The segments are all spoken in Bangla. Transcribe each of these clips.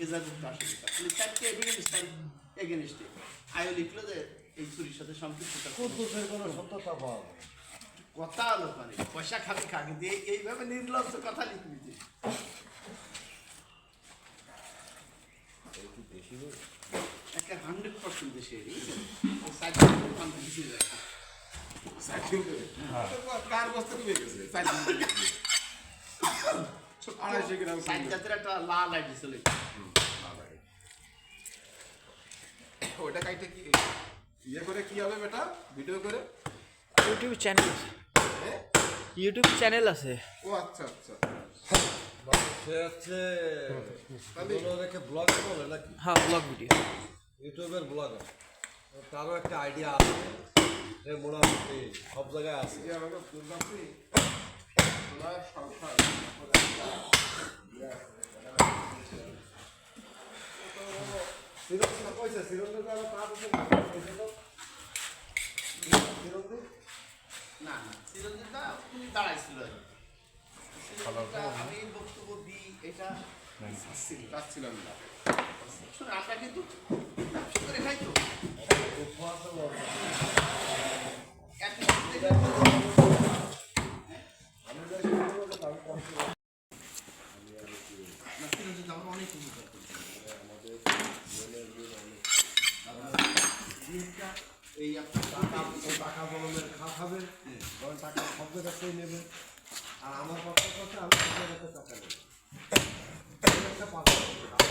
হেজাজুক্ত আসামিটা পুলিশ চারটি এভিডেন্সের এগেনস্টে আয়ও লিখলো যে এই চুরির সাথে সম্পৃক্ততা কোনো সত্যতা পাওয়া যায় কথা হলো মানে পয়সা খাবে খাগে দিয়ে এইভাবে নির্লজ্জ কথা লিখবি যে একটা 100% দেশে কার বস্তা পেয়ে গেছে 250 গ্রাম জাতের একটা লাল আইডি চলে ওটা কাইটা কি ইয়ে করে কি হবে বেটা ভিডিও করে ইউটিউব চ্যানেল ইউটিউব চ্যানেল আছে ও আচ্ছা আচ্ছা সে হচ্ছে কোনো রেখে ব্লগার বলে নাকি হ্যাঁ ব্লগ ভিডিও ইউটিউবের ব্লগার তারও একটা আইডিয়া আছে যে মোটামুটি সব জায়গায় আছে ইয়ে আমাকে দুর্গাপুরি ওরা সংসার সিরঞ্জিত কইছে সিরঞ্জিত আরো কাজ আছে না না চিরঞ্জিতদা উনি দাঁড়াইছিল আমি বক্তব্য দিই এটা পাচ্ছিলাম না শুনে আমরা কিন্তু ব্যবসা করে খাই তো চিরঞ্জিত আমরা অনেক উপকার করি এই টাকা বলবেন খাবে কারণ টাকা সব জায়গাতেই নেবে আর আমার পক্ষ করছে আমি সব জায়গাতে টাকা নেব একটা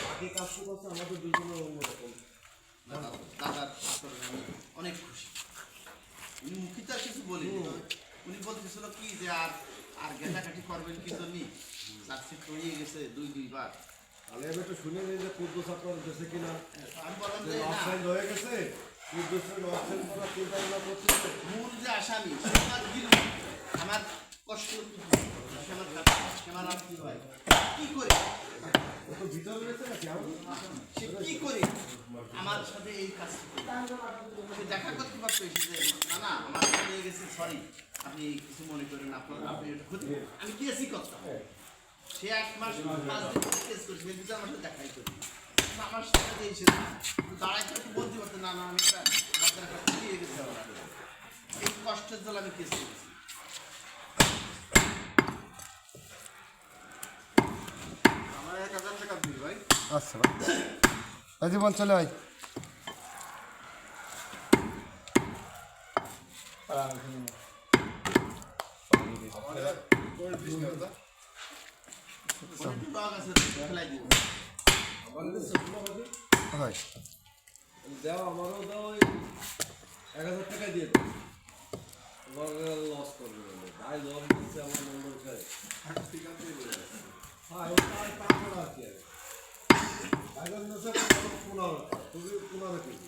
বাকি কাজটি করছে আমাদের দুজনের অন্যরকম দাদার আমি অনেক খুশি উনি মুখিত আর কিছু বলি উনি বলতেছিল কি যে আর ঘেটাঘাটি করবেন কি জন্য চাকরি ছড়িয়ে গেছে দুইবার তাহলে এবার একটু শুনে নিই যে পূর্ব ছাত্র দেশে কিনা আমি বললাম যে অফসাইড হয়ে গেছে পূর্ব অফসাইড করা চিন্তা ভাবনা করছে মূল যে আসামি আমার কষ্ট আমার আর কি হয় কি করে ভিতরে রয়েছে নাকি সে কি করে আমার সাথে এই কাজ দেখা করতে পারতো যে না না আমার নিয়ে গেছি সরি আপনি কিছু মনে করেন আপনার আপনি ক্ষতি আমি কেসই করতাম সে 1 মাস 5 দিন কেস করেছিল কিন্তু আমার সাথে দেখাই করি আমার সাথে এসে দাঁড়াই করতে বলতে পারতো না না আমি একটা বাচ্চার একটা দিয়ে গেছি এই কষ্টের জল আমি কেস করেছি আমার 1000 টাকা দিই ভাই আচ্ছা এই জীবন চলে আয় দেও আমারও দাও 1000 টাকা দিয়ে দাও তোমার লস করবে ভাই লস দিচ্ছে আমার নম্বর খায় ঠিক আছে হ্যাঁ ওটা আর পাঁচ টাকা আছে আগে নসে 15 তুমি 15 কেজি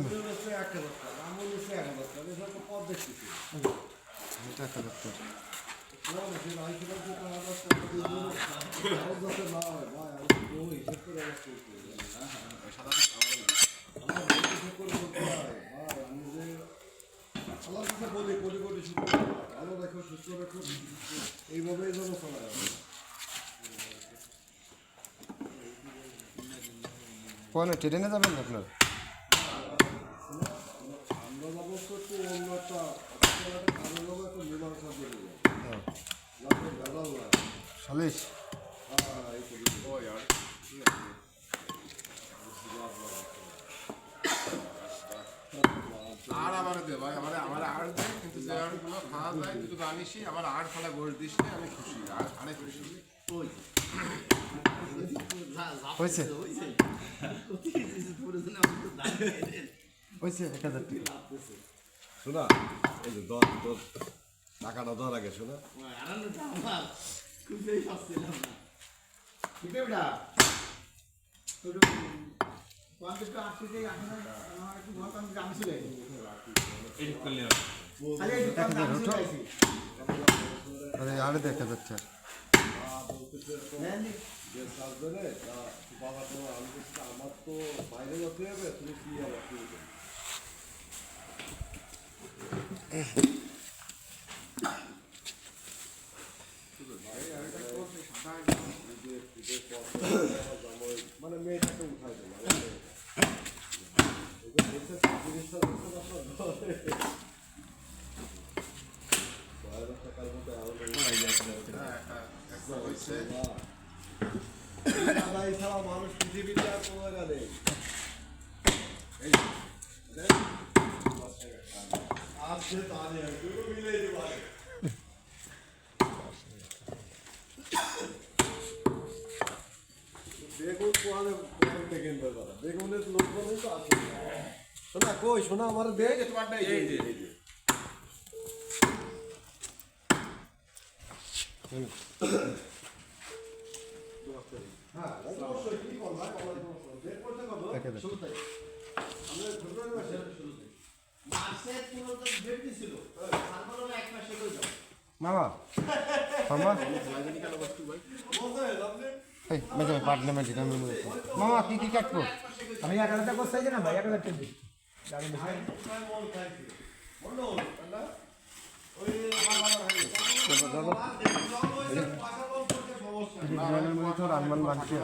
তুমি নসে 1000 টাকা আমন নসে 1000 টাকা এটা তো পদ দেখতেছি এটা টাকা তো কোন যে রাই কিলো তো 1000 টাকা দিয়ে দিও আর যত না হয় ভাই আমি ওই হিসাব করে রাখছি সাদা আমার হিসাব করে বলতে হয় ভাই আমি যে আল্লাহর কাছে বলি কোটি কোটি শুকর ভালো রাখো সুস্থ রাখো এইভাবেই যেন চলা যাবে কোন ট্রেনে যাবেন আপনার আমরা যাবো তো অন্য একটা কারো যাবো একটা মীমাংসা দিয়ে দেবো ভেজাল না সালিশ হ্যাঁ এই করি ও यार আর আমার দে ভাই আমার আর দে কিন্তু যে আরগুলো খাওয়া যায় তুই তো জানিসই আমার আর ফলা গোল দিস না আমি খুশি আর অনেক খুশি ওই হয়েছে হয়েছে হয়েছে 1000 টাকা শোনা এই যে টাকাটা ধরা গেছে শোনা আনন্দটা আমার খুঁজেই পাচ্ছিলাম না ঠিক আছে বেটা পঞ্চাশটা আটকে দিয়ে এখন আমার একটু ঘর আমি গ্রামে চলে আসি খালি এই দোকান গ্রামে চলে আসি আরে আর 1000 টাকা যে কাজ ধরে বাবা তো আমি বলছি, আমার তো বাইরে যেতে হবে তুমি কি আবার শুরু করো ভাই আরেকটা কথা সাদা মানে মেয়েটাকে উঠাই দেবো জিনিসটা টাকার মতো একটা হয়েছে ছাড়া মানুষ পৃথিবীতে আর কোনো জায়গা নেই আসছে তাহলে দুটো মিলে যেতে পারে বেগুন পোয়ালে বেগুন কথা বেগুনের লোক বলেই তো আসে শোনা কই শোনা আমার দেখ তোমারটা এই যে হ্যাঁ অবশ্যই কি করবা বের করতে কত শুরুতে আমরা ফেব্রুয়ারি মাসে শুরুতে মাসে পুরো তো ডেট দিছিল তারপরে এক মাসে কই যাও মামা মামা বলতে আপনি এই মেজে পাটনা মেজে আমি মামা কি কাটবো আমি 1000 করতে চাই না ভাই 1000 টাকা দিই গাড়ি বেশি মন খাইছি বলো না ওই বিরিয়ানির মধ্যে তো রানমান বানছি